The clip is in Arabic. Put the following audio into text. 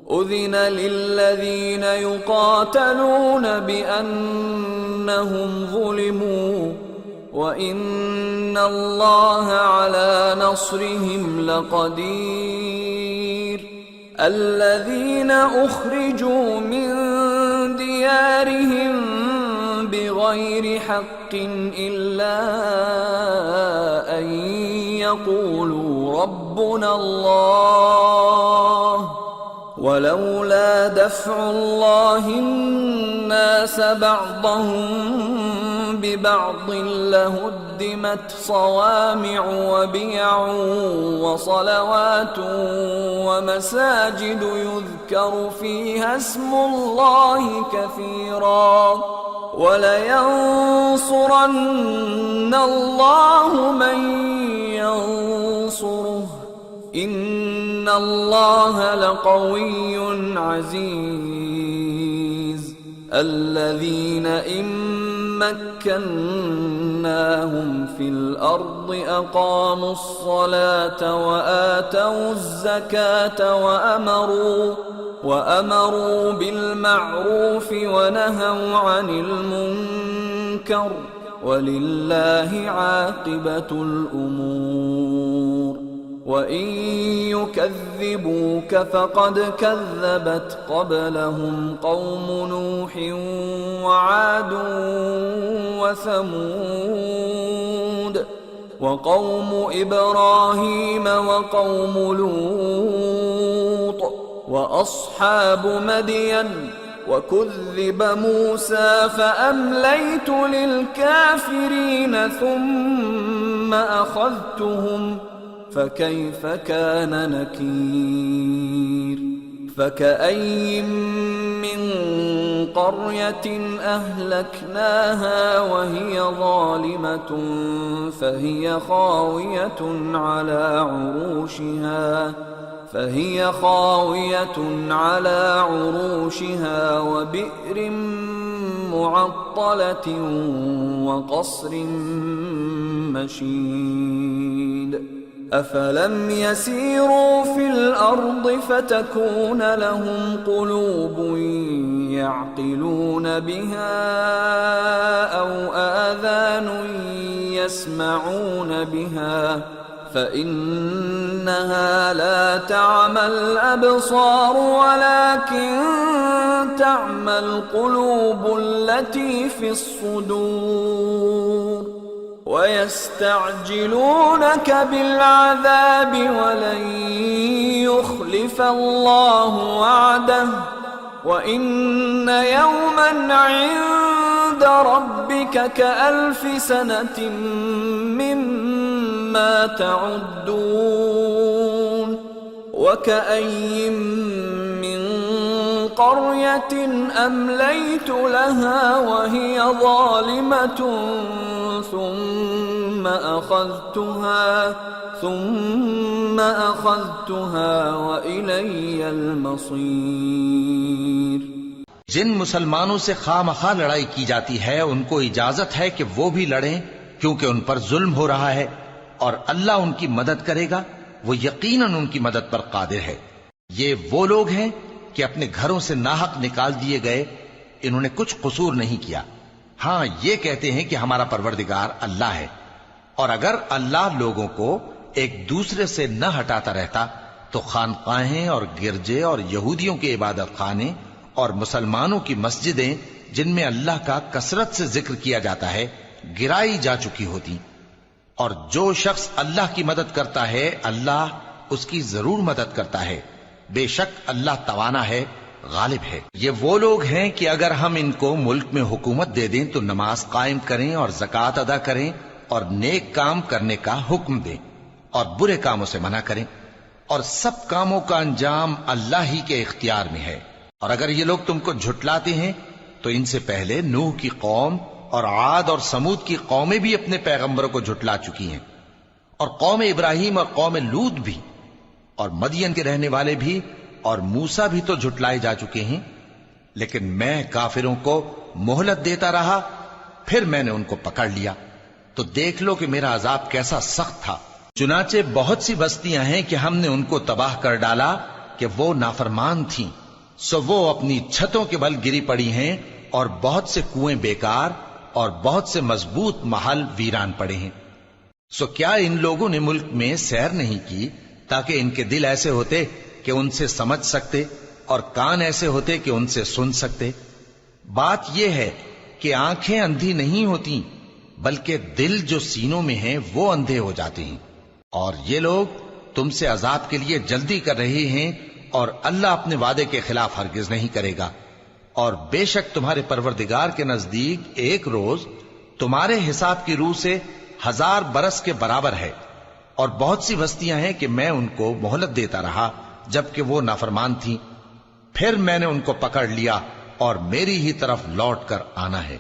أذن للذين يقاتلون بأنهم ظلموا وإن الله على نصرهم لقدير. الذين أخرجوا من ديارهم بغير حق إلا أن يقولوا ربنا الله ولولا دفع الله الناس بعضهم ببعض لهدمت صوامع وبيع وصلوات ومساجد يذكر فيها اسم الله كثيرا ولينصرن الله من ينصره إن الله لقوي عزيز. الذين إن مكناهم في الأرض أقاموا الصلاة وآتوا الزكاة وأمروا بالمعروف ونهوا عن المنكر ولله عاقبة الأمور. وإن يكذبوك فقد كذبت قبلهم قوم نوح وعاد وثمود وقوم إبراهيم وقوم لوط وأصحاب مدين وكذب موسى فأمليت للكافرين ثم أخذتهم فكيف كان نكير. فكأي من قرية أهلكناها وهي ظالمة فهي خاوية على عروشها وبئر معطلة وقصر مشيد. أفلم يسيروا في الأرض فتكون لهم قلوب يعقلون بها أو آذان يسمعون بها فإنها لا تعمى الأبصار ولكن تعمى القلوب التي في الصدور. ويستعجلونك بالعذاب ولن يخلف الله وعده وإن يوما عند ربك كألف سنة مما تعدون. وكأي من قرية أمليت لها وهي ظالمة ثم أخذتها وإلي المصير. जिन मुसलमानों से खामखा लड़ाई की जाती है उनको इजाजत है कि वो भी लड़ें क्योंकि उन पर जुल्म हो रहा है और अल्लाह उनकी मदद करेगा, वो यकीनन उनकी मदद पर कादिर है। ये वो लोग हैं कि अपने घरों से नाहक निकाल दिए गए, इन्होंने कुछ कसूर नहीं किया। हां, ये कहते हैं कि हमारा परवरदिगार अल्लाह है, और अगर अल्लाह लोगों को एक दूसरे से न हटाता रहता तो खानकाहें और गिरजे और यहूदियों के इबादत खाने और मुसलमानों की मस्जिदें जिनमें अल्लाह का कसरत से जिक्र किया जाता है गिराई जा चुकी होती। और जो शख्स अल्लाह की मदद करता है अल्लाह उसकी जरूर मदद करता है, बेशक अल्लाह तवाना है, गालिब है। ये वो लोग हैं कि अगर हम इनको मुल्क में हुकूमत दे दें तो नमाज कायम करें और ज़कात अदा करें और नेक काम करने का हुक्म दें और बुरे कामों से मना करें, और सब कामों का अंजाम अल्लाह ही के इख्तियार में है। और अगर ये लोग तुमको झुटलाते हैं तो इनसे पहले नूह की कौम और आद और समूद की कौमें भी अपने पैगंबरों को झुटला चुकी हैं, और कौम इब्राहिम और कौम लूत भी, और मदियन के रहने वाले भी और मूसा भी तो झुटलाए जा चुके हैं। लेकिन मैं काफिरों को मोहलत देता रहा, फिर मैंने उनको पकड़ लिया। तो देख लो कि मेरा अजाब कैसा सख्त था। चुनाचे बहुत सी बस्तियां हैं कि हमने उनको तबाह कर डाला کہ وہ نافرمان تھیں، سو وہ اپنی چھتوں کے بل گری پڑی ہیں، اور بہت سے کنویں بیکار اور بہت سے مضبوط محل ویران پڑے ہیں۔ سو کیا ان لوگوں نے ملک میں سیر نہیں کی تاکہ ان کے دل ایسے ہوتے کہ ان سے سمجھ سکتے اور کان ایسے ہوتے کہ ان سے سن سکتے؟ بات یہ ہے کہ آنکھیں اندھی نہیں ہوتی، بلکہ دل جو سینوں میں ہیں وہ اندھے ہو جاتے ہیں۔ اور یہ لوگ تم سے عذاب کے لیے جلدی کر رہے ہیں، اور اللہ اپنے وعدے کے خلاف ہرگز نہیں کرے گا۔ اور بے شک تمہارے پروردگار کے نزدیک ایک روز تمہارے حساب کی روح سے 1000 برس کے برابر ہے، اور بہت سی بستیاں ہیں کہ میں ان کو مہلت دیتا رہا جبکہ وہ نافرمان تھیں، پھر میں نے ان کو پکڑ لیا، اور میری ہی طرف لوٹ کر آنا ہے۔